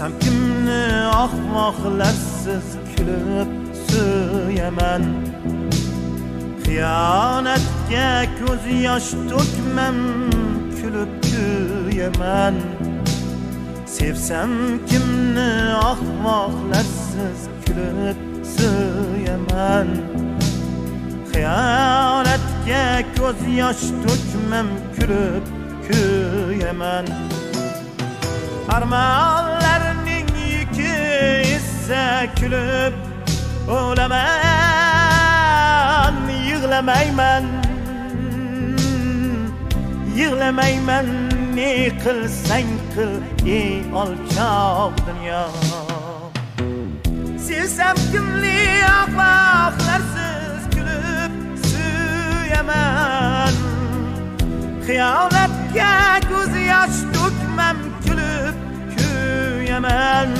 Sevsem kimni ahmoqlarsiz kulib suyaman. Xiyonatga ko'z yosh to'kmam, kulib kuyaman. Sevsem kimni ahmoqlarsiz kulib suyaman. Xiyonatga ko'z yosh to'kmam, kulib kuyaman. Armonlarning yuki esa kulib o'laman. Yig'lamayman, yig'lamayman, ne qilsang qil ey olchoq dunyo. Sevsam kimli axloqlarsiz kulib suyaman. Xiyonatga ko'z yosh to'kmam, kulib kuyaman.